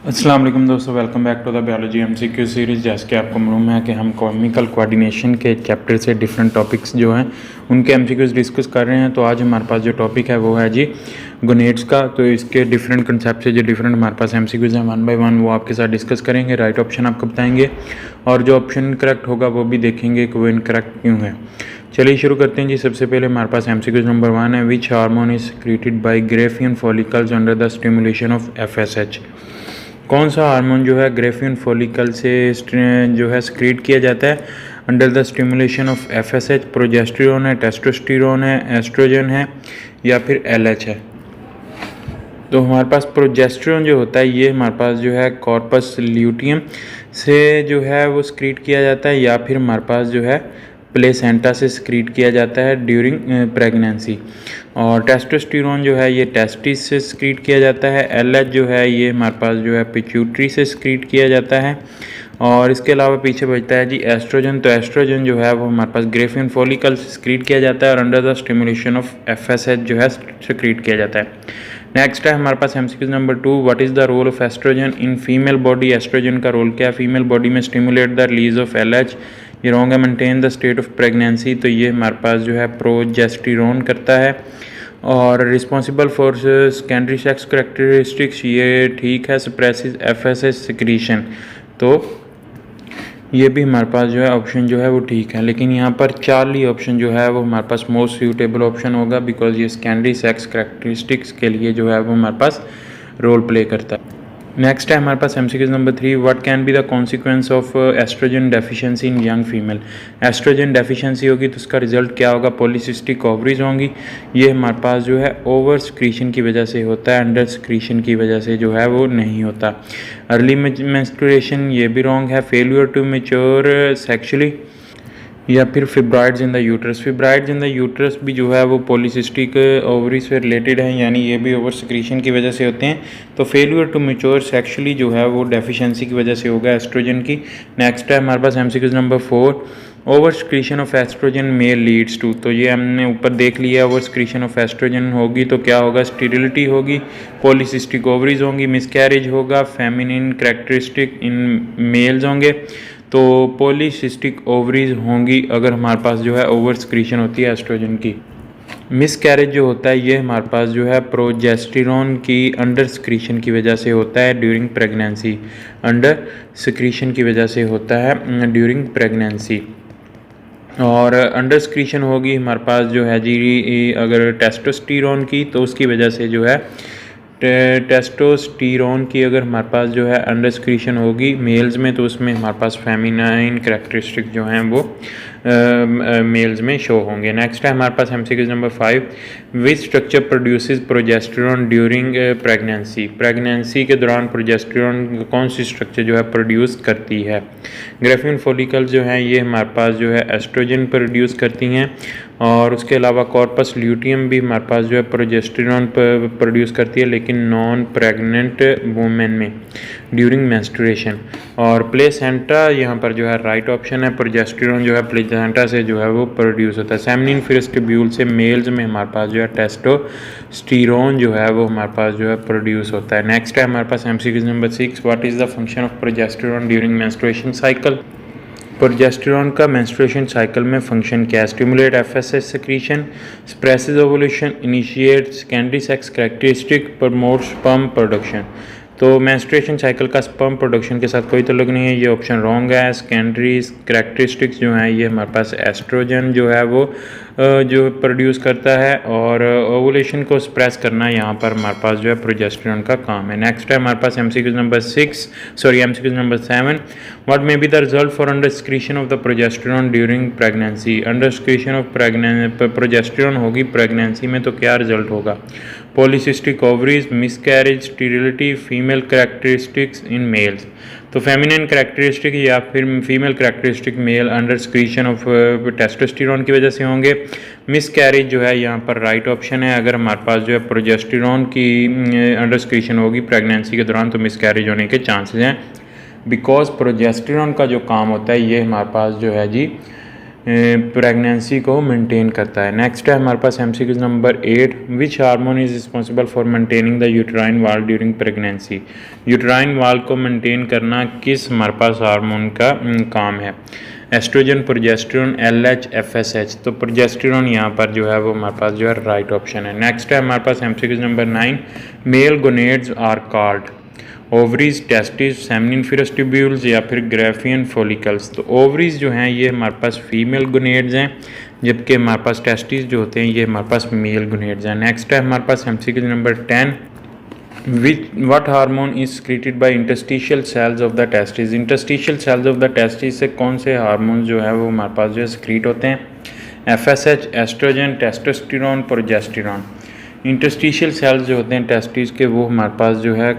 अस्सलाम वालेकुम दोस्तों, welcome back to the biology MCQ series. जैसे कि आपको मालूम है कि हम केमिकल कोऑर्डिनेशन के चैप्टर से डिफरेंट टॉपिक्स जो हैं उनके एमसीक्यूज़ डिस्कस कर रहे हैं। तो आज हमारे पास जो टॉपिक है वो है जी गोनेड्स का। तो इसके डिफरेंट कंसेप्ट से जो डिफरेंट हमारे पास एमसीक्यूज़ हैं वन बाय वन वो आपके साथ डिस्कस करेंगे। राइट ऑप्शन आपको बताएंगे और जो ऑप्शन इनकरेक्ट होगा वो भी देखेंगे कि वो इनकरेक्ट क्यों है। चलिए शुरू करते हैं जी। सबसे पहले हमारे पास एमसीक्यूज़ नंबर 1 है, which hormone is secreted by Graafian follicles under the stimulation of FSH. कौन सा हार्मोन जो है ग्रेफियन फॉलिकल से जो है सिक्रीट किया जाता है under the stimulation of FSH? Progesterone है, टेस्टोस्टेरोन है, एस्ट्रोजन है या फिर एलएच है? तो हमारे पास प्रोजेस्टेरोन जो होता है ये हमारे पास जो है कॉर्पस ल्यूटियम से जो है वो सिक्रीट किया जाता है या फिर हमारे पास जो है प्लेसेंटा से सिक्रीट किया जाता है ड्यूरिंग प्रेगनेंसी। और टेस्टोस्टेरोन जो है ये टेस्टिस से सिक्रीट किया जाता है। एलएच जो है ये हमारे पास जो है पिट्यूटरी से सिक्रीट किया जाता है। और इसके अलावा पीछे बचता है जी एस्ट्रोजन। तो एस्ट्रोजन जो है वो हमारे पास ग्रेफियन फॉलिकल से सिक्रीट किया जाता है और under the stimulation of FSH जो है सिक्रीट किया जाता है। नेक्स्ट है हमारे पास MCQ number 2, what is the role of oestrogen in female body? Oestrogen का रोल क्या है फीमेल बॉडी में? Stimulate the release of LH, ये रॉन्ग है। Maintain the state of pregnancy, तो ये हमारे पास जो है प्रोजेस्टेरोन करता है। और responsible for secondary sex characteristics, ये ठीक है। सप्रेसिस एफएसएच सिक्रीशन, तो ये भी हमारे पास जो है ऑप्शन जो है वो ठीक है। लेकिन यहाँ पर चार्ली ऑप्शन जो है वो हमारे पास मोस्ट सूटेबल ऑप्शन होगा बिकॉज ये सेकेंडरी सेक्स करेक्टरिस्टिक्स के लिए जो है वो हमारे पास रोल प्ले करता है। नेक्स्ट है हमारे पास MCQs number 3, what can be the consequence of oestrogen deficiency in young female? Oestrogen deficiency होगी तो उसका रिजल्ट क्या होगा? पॉलीसिस्टिक ओवरीज होंगी। ये हमारे पास जो है ओवर सिक्रीशन की वजह से होता है, अंडर सिक्रीशन की वजह से जो है वो नहीं होता। अर्ली मेंस्ट्रुएशन, ये भी रॉन्ग है। फेलियर टू मैच्योर सेक्सुअली या फिर fibroids in the uterus. Fibroids in the uterus भी जो है वो पॉलीसिस्टिक ओवरी से रिलेटेड है, यानी ये भी ओवर सिक्रीशन की वजह से होते हैं। तो फेलियर टू मैच्योर सेक्सुअली जो है वो डेफिशिएंसी की वजह से होगा एस्ट्रोजन की। नेक्स्ट है हमारे पास MCQs number 4, over secretion of oestrogen male leads to, तो ये हमने ऊपर देख लिया। ओवर सिक्रीशन ऑफ एस्ट्रोजन होगी तो क्या होगा? स्टेरिलिटी होगी, पॉलीसिस्टिक ओवरीज होंगी, मिसकैरेज होगा, फेमिनिन कैरेक्टरिस्टिक इन मेल्स होंगे। तो पॉलीसिस्टिक ओवरीज होंगी अगर हमारे पास जो है ओवर सिक्रीशन होती है एस्ट्रोजन की। मिसकैरेज जो होता है ये हमारे पास जो है प्रोजेस्टेरोन की अंडर सिक्रीशन की वजह से होता है ड्यूरिंग प्रेगनेंसी। अंडर सिक्रीशन की वजह से होता है ड्यूरिंग प्रेगनेंसी। और अंडर सिक्रीशन होगी हमारे पास जो है जी अगर टेस्टोस्टेरोन की, तो उसकी वजह से जो है टेस्टोस्टेरोन की अगर हमारे पास जो है अंडर सिक्रीशन होगी मेल्स में, तो उसमें हमारे पास फेमिनाइन कैरेक्टरिस्टिक जो हैं वो मेल्स में शो होंगे। नेक्स्ट है हमारे पास MCQs number 5, which structure produces progesterone during pregnancy? Pregnancy के दौरान प्रोजेस्टेरोन कौन सी स्ट्रक्चर जो है प्रोड्यूस करती है? ग्रेफियन फॉलिकल्स जो हैं ये हमारे पास जो है एस्ट्रोजन प्रोड्यूस करती हैं। और उसके अलावा कॉर्पस ल्यूटियम भी हमारे पास जो है प्रोजेस्टेरोन प्रोड्यूस करती है, लेकिन नॉन प्रेग्नेंट वुमेन में ड्यूरिंग मेंस्ट्रुएशन। और प्लेसेंटा यहाँ पर जो है राइट ऑप्शन है। प्रोजेस्टेरोन जो है प्लेसेंटा से जो है वो प्रोड्यूस होता है। सेमिनिन फिरस्टिब्यूल से मेल्स में हमारे पास जो है टेस्टोस्टेरोन जो है वो हमारे पास जो है प्रोड्यूस होता है। नेक्स्ट है हमारे पास MCQ number 6, what is the function of progesterone during menstruation cycle? Progesterone का मेंस्ट्रुएशन साइकिल में फंक्शन क्या है? Stimulate FSH secretion, suppresses ovulation, initiate secondary sex characteristic, promote sperm production. तो मेंस्ट्रुएशन साइकिल का स्पर्म प्रोडक्शन के साथ कोई ताल्लुक नहीं है, ये ऑप्शन रॉन्ग है। सेकेंडरी कैरेक्टरिस्टिक्स जो हैं ये हमारे पास एस्ट्रोजन जो है वो जो प्रोड्यूस करता है, और ओवुलेशन को सप्रेस करना यहाँ पर हमारे पास जो है प्रोजेस्टेरोन का काम है। नेक्स्ट है हमारे पास MCQ number 7, what may be the result for under secretion of the progesterone during pregnancy? Under secretion of progesterone होगी प्रेगनेंसी में तो क्या रिजल्ट होगा? Polycystic ovaries, miscarriage, sterility, female characteristics in males. तो फेमिनिन कैरेक्टरिस्टिक या फिर female characteristic male under secretion of testosterone की वजह से होंगे। मिसकैरेज जो है यहाँ पर राइट ऑप्शन है। अगर हमारे पास जो है प्रोजेस्टेरोन की अंडर सिक्रीशन होगी प्रेगनेंसी के दौरान तो मिसकैरेज होने के चांसेस हैं, बिकॉज प्रोजेस्टेरोन का जो काम होता है ये हमारे पास जो है जी प्रेगनेंसी को मेंटेन करता है। नेक्स्ट है हमारे पास MCQ number 8, which hormone is responsible for maintaining the uterine वाल ड्यूरिंग प्रेगनेंसी। यूट्राइन वाल को मेंटेन करना किस हमारे पास हार्मोन का काम है। Estrogen, progesterone, LH, FSH। तो प्रोजेस्टेरोन यहाँ पर जो है वो हमारे पास जो है राइट ऑप्शन है। नेक्स्ट है हमारे पास MCQ number 9, male gonads are called ovaries, testis, seminiferous tubules या फिर ग्राफियन फॉलिकल्स। तो ओवरीज जो हैं ये हमारे पास फीमेल गोनेड्स हैं, जबकि हमारे पास टेस्टिस जो होते हैं ये हमारे पास मेल गोनेड्स हैं। नेक्स्ट है हमारे पास MCQ number 10, what hormone is secreted by interstitial cells of the testes। interstitial cells of the testes से कौन से हार्मोन जो है वो हमारे पास जो है secrete होते हैं। FSH, estrogen, testosterone, progesterone. Interstitial cells जो होते हैं टेस्टिस के वो हमारे पास जो है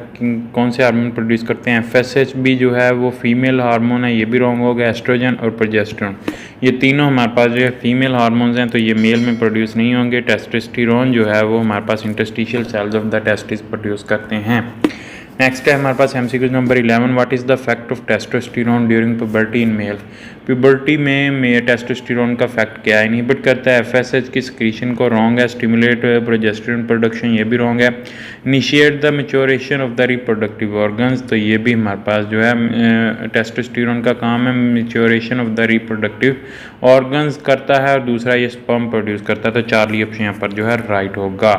कौन से हार्मोन प्रोड्यूस करते हैं। FSH भी जो है वो फीमेल हार्मोन है, ये भी रॉन्ग हो गया। एस्ट्रोजन और प्रोजेस्टेरोन ये तीनों हमारे पास जो है फीमेल हार्मोन्स हैं, तो ये मेल में प्रोड्यूस नहीं होंगे। टेस्टोस्टेरोन जो है वो हमारे पास interstitial cells of the testis produce करते हैं। नेक्स्ट है हमारे पास MCQ number 11, what is the fact of testosterone during puberty in male. Puberty में टेस्टोस्टेरोन का फैक्ट क्या है, इनहिबिट करता है FSH की सिक्रीशन को, रॉन्ग है। स्टिमुलेट प्रोजेस्टेरोन प्रोडक्शन, ये भी रॉन्ग है। Initiate the maturation of the reproductive organs, तो ये भी हमारे पास जो है टेस्टोस्टेरोन का काम है, maturation of the reproductive organs करता है, और दूसरा ये स्पर्म प्रोड्यूस करता है। तो चार्ली ऑप्शन यहाँ पर जो है राइट होगा।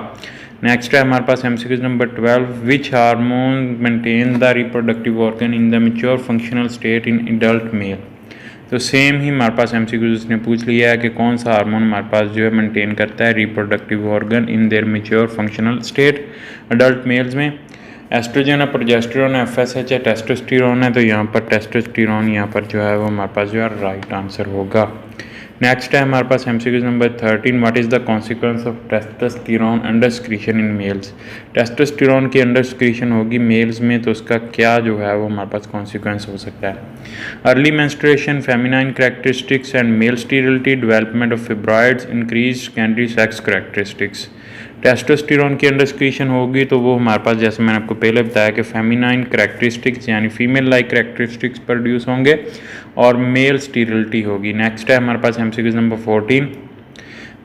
नेक्स्ट है हमारे पास MCQ number 12, which hormone maintain the reproductive organ in the mature functional state in adult mail. तो सेम ही हमारे पास MCQ उसने पूछ लिया है कि कौन सा हार्मोन हमारे पास जो है मेंटेन करता है reproductive organ in their mature functional state adult males में। एस्ट्रोजन है, प्रोजेस्टेरोन है, FSH है, टेस्टोस्टेरोन है। तो यहाँ पर टेस्टोस्टेरोन यहाँ पर जो है वो हमारे पास जो है राइट आंसर होगा। नेक्स्ट है हमारे पास MCQ number 13, what is the consequence of testosterone under secretion in males. Testosterone की अंडर सिक्रीशन होगी मेल्स में, तो उसका क्या जो है वो हमारे पास कॉन्सिक्वेंस हो सकता है। Early menstruation, feminine characteristics and male sterility, development of fibroids, increase secondary sex characteristics. Testosterone की अंडर सिक्रीशन होगी तो वो हमारे पास जैसे मैंने आपको पहले बताया कि फेमिनाइन कैरेक्टरिस्टिक्स यानी फीमेल लाइक कैरेक्टरिस्टिक्स प्रोड्यूस होंगे और मेल स्टीरिलिटी होगी। नेक्स्ट है हमारे पास MCQ number 14,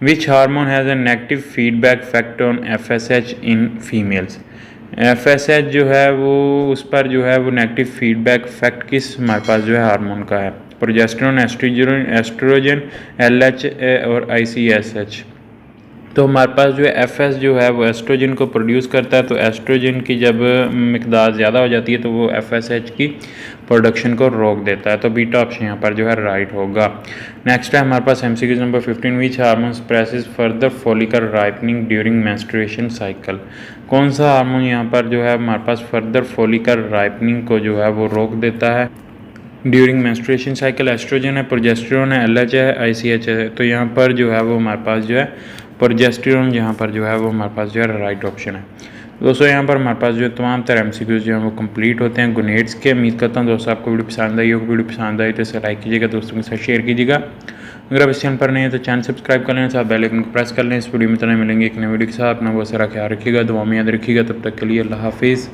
which hormone has a negative feedback effect on FSH in females. FSH जो है वो उस पर जो है वो नेगेटिव फीडबैक इफेक्ट किस हमारे पास जो है हार्मोन का है। प्रोजेस्टेरोन, एस्ट्रोजन, LH और ICSH। तो हमारे पास जो है FS जो है वो एस्ट्रोजन को प्रोड्यूस करता है, तो एस्ट्रोजन की जब मिकदार ज़्यादा हो जाती है तो वो FSH की प्रोडक्शन को रोक देता है। तो बीटा ऑप्शन यहाँ पर जो है राइट होगा। नेक्स्ट है हमारे पास MCQ number 15, which hormone suppresses further follicle ripening during menstruation cycle. कौन सा हार्मोन यहाँ पर जो है हमारे पास फर्दर फॉलिकल राइपनिंग को जो है वो रोक देता है ड्यूरिंग मेंस्ट्रुएशन साइकिल। एस्ट्रोजन है, प्रोजेस्टेरोन है, LH है, ICH है। तो यहाँ पर जो है वो हमारे पास जो है प्रोजेस्टेरोन यहाँ पर जो है वो हमारे पास जो है राइट ऑप्शन है। दोस्तों यहाँ पर हमारे पास जो तमाम तरह MCQs जो हैं वो कंप्लीट होते हैं गोनेड्स के। उम्मीद करता हूँ दोस्तों आपको वीडियो पसंद आई होगी। वीडियो पसंद आई तो इसे लाइक कीजिएगा, दोस्तों के साथ शेयर कीजिएगा। अगर आप इस चैनल पर नहीं है तो चैनल सब्सक्राइब कर लें, साथ बेल आइकन को प्रेस कर लें। इस वीडियो में तरह मिलेंगे एक नए वीडियो के साथ। अपना बहुत सारा ख्याल रखिएगा, दुआ में याद रखिएगा। तब तक के लिए अल्लाह हाफिज़।